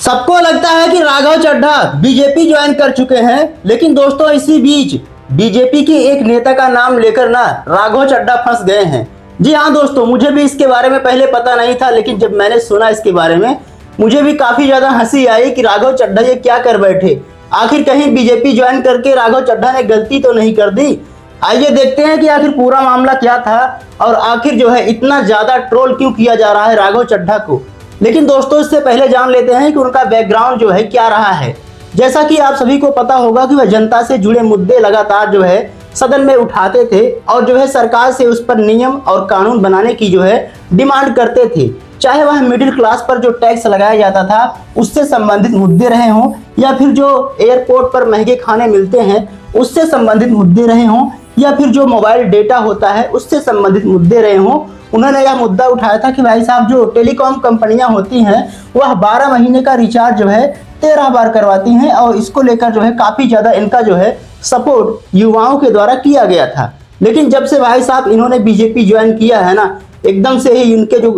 सबको लगता है कि राघव चड्ढा बीजेपी ज्वाइन कर चुके हैं, लेकिन दोस्तों इसी बीच बीजेपी के एक नेता का नाम लेकर ना राघव चड्ढा फंस गए हैं। जी हाँ दोस्तों, मुझे भी इसके बारे में पहले पता नहीं था, लेकिन जब मैंने सुना इसके बारे में मुझे भी काफी ज्यादा हंसी आई कि राघव चड्ढा ये क्या कर बैठे। आखिर कहीं बीजेपी ज्वाइन करके राघव चड्ढा ने गलती तो नहीं कर दी। आइए देखते हैं कि आखिर पूरा मामला क्या था और आखिर जो है इतना ज्यादा ट्रोल क्यों किया जा रहा है राघव चड्ढा को। लेकिन दोस्तों इससे पहले जान लेते हैं कि उनका बैकग्राउंड जो है क्या रहा है। जैसा कि आप सभी को पता होगा कि वह जनता से जुड़े मुद्दे लगातार जो है सदन में उठाते थे और जो है सरकार से उस पर नियम और कानून बनाने की जो है डिमांड करते थे। चाहे वह मिडिल क्लास पर जो टैक्स लगाया जाता था उससे संबंधित मुद्दे रहे हों, या फिर जो एयरपोर्ट पर महंगे खाने मिलते हैं उससे संबंधित मुद्दे रहे हों, या फिर जो मोबाइल डेटा होता है उससे संबंधित मुद्दे रहे हों। उन्होंने यह मुद्दा उठाया था कि भाई साहब जो टेलीकॉम कंपनियां होती हैं वह 12 महीने का रिचार्ज जो है 13 बार करवाती हैं, और इसको लेकर जो है काफी ज्यादा इनका जो है सपोर्ट युवाओं के द्वारा किया गया था। लेकिन जब से भाई साहब इन्होंने बीजेपी ज्वाइन किया है ना, एकदम से ही इनके जो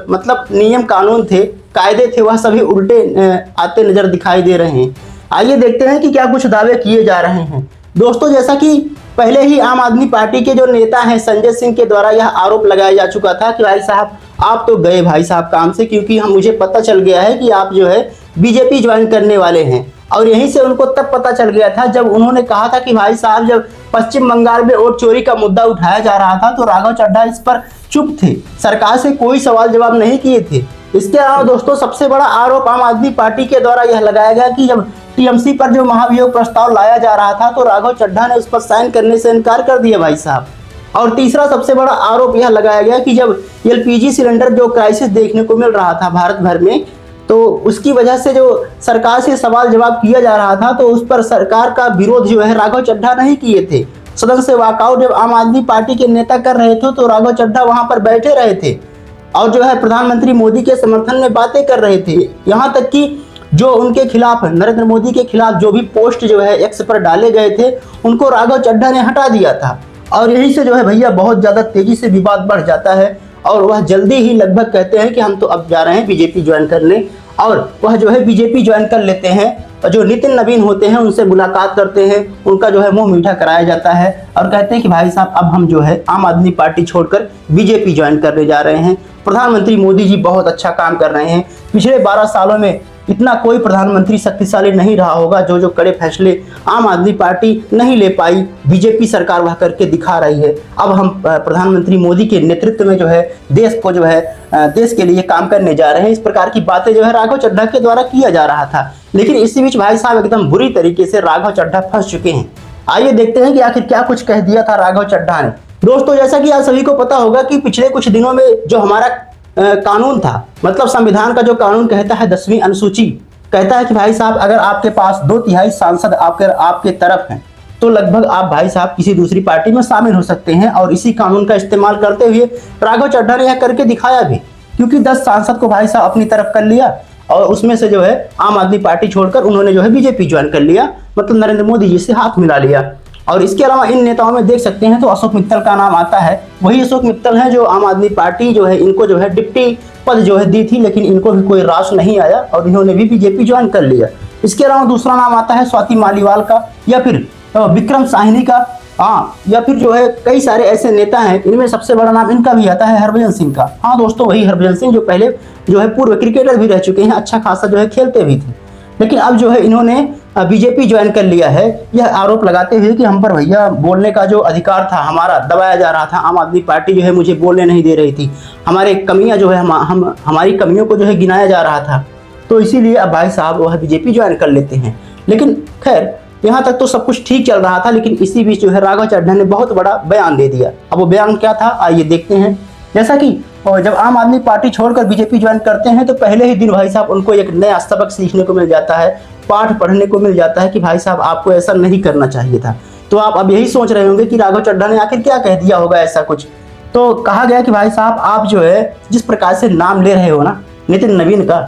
मतलब नियम कानून थे, कायदे थे, वह सभी उल्टे आते नजर दिखाई दे रहे हैं। आइए देखते हैं कि क्या कुछ दावे किए जा रहे हैं। दोस्तों जैसा कि पहले ही आम आदमी पार्टी के जो नेता हैं संजय सिंह के द्वारा यह आरोप लगाया जा चुका था कि भाई साहब आप तो गए भाई साहब काम से, क्योंकि मुझे पता चल गया है कि आप जो है बीजेपी ज्वाइन करने वाले हैं। और यहीं से उनको तब पता चल गया था जब उन्होंने कहा था कि भाई साहब जब पश्चिम बंगाल में वोट चोरी का मुद्दा उठाया जा रहा था तो राघव चड्ढा इस पर चुप थे, सरकार से कोई सवाल जवाब नहीं किए थे। इसके अलावा दोस्तों सबसे बड़ा आरोप आम आदमी पार्टी के द्वारा यह लगाया गया कि जब टीएमसी पर जो महाभियोग प्रस्ताव लाया जा रहा था तो राघव चड्ढा ने उस पर साइन करने से इनकार कर दिया भाई साहब। और तीसरा सबसे बड़ा आरोप यह लगाया गया कि जब एलपीजी सिलेंडर जो क्राइसिस देखने को मिल रहा था भारत भर में, तो उसकी वजह से जो सरकार से सवाल जवाब किया जा रहा था तो उस पर सरकार का विरोध जो है राघव चड्ढा नहीं किए थे। सदन से वॉकआउट जब आम आदमी पार्टी के नेता कर रहे थे तो राघव चड्ढा वहां पर बैठे रहे थे और जो है प्रधानमंत्री मोदी के समर्थन में बातें कर रहे थे। यहाँ तक कि जो उनके खिलाफ नरेंद्र मोदी के खिलाफ जो भी पोस्ट जो है एक्स पर डाले गए थे उनको राघव चड्ढा ने हटा दिया था। और यही से जो है भैया बहुत ज्यादा तेजी से विवाद बढ़ जाता है और वह जल्दी ही लगभग कहते हैं कि हम तो अब जा रहे हैं बीजेपी ज्वाइन करने, और वह जो है बीजेपी ज्वाइन कर लेते हैं। और जो नितिन नवीन होते हैं उनसे मुलाकात करते हैं, उनका जो है मुंह मीठा कराया जाता है और कहते हैं कि भाई साहब अब हम जो है आम आदमी पार्टी छोड़कर बीजेपी ज्वाइन करने जा रहे हैं। प्रधानमंत्री मोदी जी बहुत अच्छा काम कर रहे हैं। पिछले 12 सालों में इतना कोई प्रधानमंत्री शक्तिशाली नहीं रहा होगा। जो जो कड़े फैसले आम आदमी पार्टी नहीं ले पाई, बीजेपी सरकार वह करके दिखा रही है। अब हम प्रधानमंत्री मोदी के नेतृत्व में जो है देश को जो है देश के लिए काम करने जा रहे हैं। इस प्रकार की बातें जो है राघव चड्ढा के द्वारा किया जा रहा था। लेकिन इसी बीच भाई साहब एकदम बुरी तरीके से राघव चड्ढा फंस चुके हैं। आइए देखते हैं कि आखिर क्या कुछ कह दिया था राघव चड्ढा ने। दोस्तों जैसा कि आप सभी को पता होगा कि पिछले कुछ दिनों में जो हमारा कानून था, मतलब संविधान का जो कानून कहता है 10वीं अनुसूची कहता है कि भाई साहब अगर आपके पास 2/3 सांसद आपके तरफ हैं तो लगभग आप भाई साहब किसी दूसरी पार्टी में शामिल हो सकते हैं। और इसी कानून का इस्तेमाल करते हुए राघव चड्ढा ने यह करके दिखाया भी, क्योंकि 10 सांसद को भाई साहब अपनी तरफ कर लिया और उसमें से जो है आम आदमी पार्टी छोड़कर उन्होंने जो है बीजेपी ज्वाइन कर लिया, मतलब नरेंद्र मोदी जी से हाथ मिला लिया। और इसके अलावा इन नेताओं में देख सकते हैं तो अशोक मित्तल का नाम आता है। वही अशोक मित्तल हैं जो आम आदमी पार्टी जो है इनको जो है डिप्टी पद जो है दी थी, लेकिन इनको भी कोई रास नहीं आया और इन्होंने भी बीजेपी ज्वाइन कर लिया। इसके अलावा दूसरा नाम आता है स्वाति मालीवाल का, या फिर विक्रम साहनी का, हाँ, या फिर जो है कई सारे ऐसे नेता हैं। इनमें सबसे बड़ा नाम इनका भी आता है हरभजन सिंह का। हाँ दोस्तों, वही हरभजन सिंह जो पहले जो है पूर्व क्रिकेटर भी रह चुके हैं, अच्छा खासा जो है खेलते भी थे, लेकिन अब जो है इन्होंने बीजेपी ज्वाइन कर लिया है। यह आरोप लगाते हुए कि हम पर भैया बोलने का जो अधिकार था हमारा दबाया जा रहा था, आम आदमी पार्टी जो है मुझे बोलने नहीं दे रही थी, हमारे कमियां जो है हमारी कमियों को जो है गिनाया जा रहा था, तो इसीलिए अब भाई साहब वह बीजेपी ज्वाइन कर लेते हैं। लेकिन खैर यहाँ तक तो सब कुछ ठीक चल रहा था, लेकिन इसी बीच जो है राघव चड्ढा ने बहुत बड़ा बयान दे दिया। अब वो बयान क्या था आइए देखते हैं। जैसा कि जब आम आदमी पार्टी छोड़कर बीजेपी ज्वाइन करते हैं तो पहले ही दिन भाई साहब उनको एक नया सबक सीखने को मिल जाता है, पाठ पढ़ने को मिल जाता है कि भाई साहब आपको ऐसा नहीं करना चाहिए था। तो आप अब यही सोच रहे होंगे कि राघव चड्ढा ने आखिर क्या कह दिया होगा ऐसा कुछ। तो कहा गया कि भाई साहब आप जो है जिस प्रकार से नाम ले रहे हो ना नितिन नवीन का,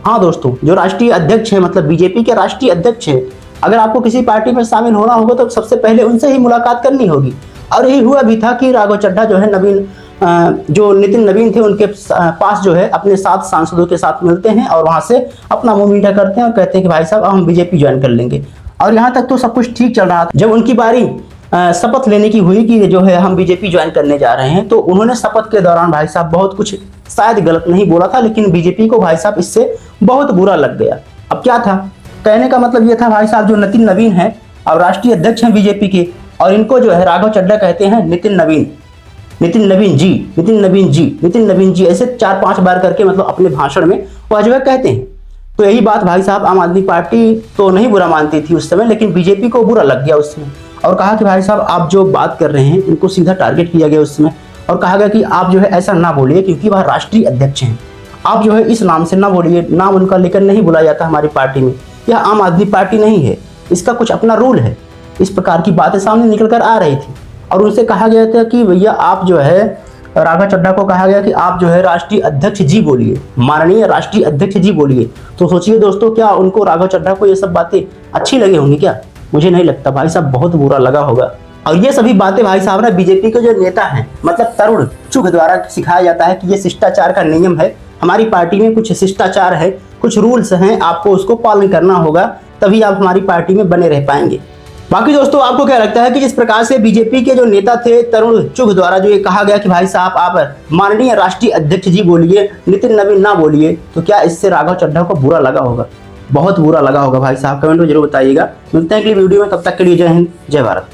हाँ दोस्तों जो राष्ट्रीय अध्यक्ष है, मतलब बीजेपी के राष्ट्रीय अध्यक्ष है, अगर आपको किसी पार्टी में शामिल होना होगा तो सबसे पहले उनसे ही मुलाकात करनी होगी। और यही हुआ भी था कि राघव चड्ढा जो है नवीन जो नितिन नवीन थे उनके पास जो है अपने 7 सांसदों के साथ मिलते हैं और वहां से अपना मुंह मीठा करते हैं और कहते हैं कि भाई साहब हम बीजेपी ज्वाइन कर लेंगे। और यहाँ तक तो सब कुछ ठीक चल रहा था। जब उनकी बारी शपथ लेने की हुई कि जो है हम बीजेपी ज्वाइन करने जा रहे हैं, तो उन्होंने शपथ के दौरान भाई साहब बहुत कुछ शायद गलत नहीं बोला था, लेकिन बीजेपी को भाई साहब इससे बहुत बुरा लग गया। अब क्या था, कहने का मतलब ये था भाई साहब जो नितिन नवीन है और राष्ट्रीय अध्यक्ष हैं बीजेपी के, और इनको जो है राघव चड्ढा कहते हैं नितिन नवीन, नितिन नवीन जी, नितिन नवीन जी, नितिन नवीन जी, ऐसे 4-5 बार करके मतलब अपने भाषण में वह जो है कहते हैं। तो यही बात भाई साहब आम आदमी पार्टी तो नहीं बुरा मानती थी उस समय, लेकिन बीजेपी को बुरा लग गया उस समय, और कहा कि भाई साहब आप जो बात कर रहे हैं इनको सीधा टारगेट किया गया उस समय, और कहा गया कि आप जो है ऐसा ना बोलिए क्योंकि वह राष्ट्रीय अध्यक्ष हैं, आप जो है इस नाम से ना बोलिए, नाम उनका लेकर नहीं बुलाया जाता हमारी पार्टी में, यह आम आदमी पार्टी नहीं है, इसका कुछ अपना रूल है। इस प्रकार की बातें सामने निकल कर आ रही थी, और उनसे कहा गया था कि भैया आप जो है, राघव चड्ढा को कहा गया कि आप जो है राष्ट्रीय अध्यक्ष जी बोलिए, माननीय राष्ट्रीय अध्यक्ष जी बोलिए। तो सोचिए दोस्तों, क्या उनको राघव चड्ढा को ये सब बातें अच्छी लगी होंगी क्या? मुझे नहीं लगता, भाई साहब बहुत बुरा लगा होगा। और ये सभी बातें भाई साहब ना बीजेपी के जो नेता हैं, मतलब तरुण चुग द्वारा सिखाया जाता है कि ये शिष्टाचार का नियम है, हमारी पार्टी में कुछ शिष्टाचार है, कुछ रूल्स हैं, आपको उसको पालन करना होगा, तभी आप हमारी पार्टी में बने रह पाएंगे। बाकी दोस्तों आपको क्या लगता है कि जिस प्रकार से बीजेपी के जो नेता थे तरुण चुग द्वारा जो ये कहा गया कि भाई साहब आप माननीय राष्ट्रीय अध्यक्ष जी बोलिए, नितिन नवीन ना बोलिए, तो क्या इससे राघव चड्ढा को बुरा लगा होगा? बहुत बुरा लगा होगा भाई साहब, कमेंट में जरूर बताइएगा। मिलते हैं अगली वीडियो में, तब तक के लिए जय हिंद, जय भारत।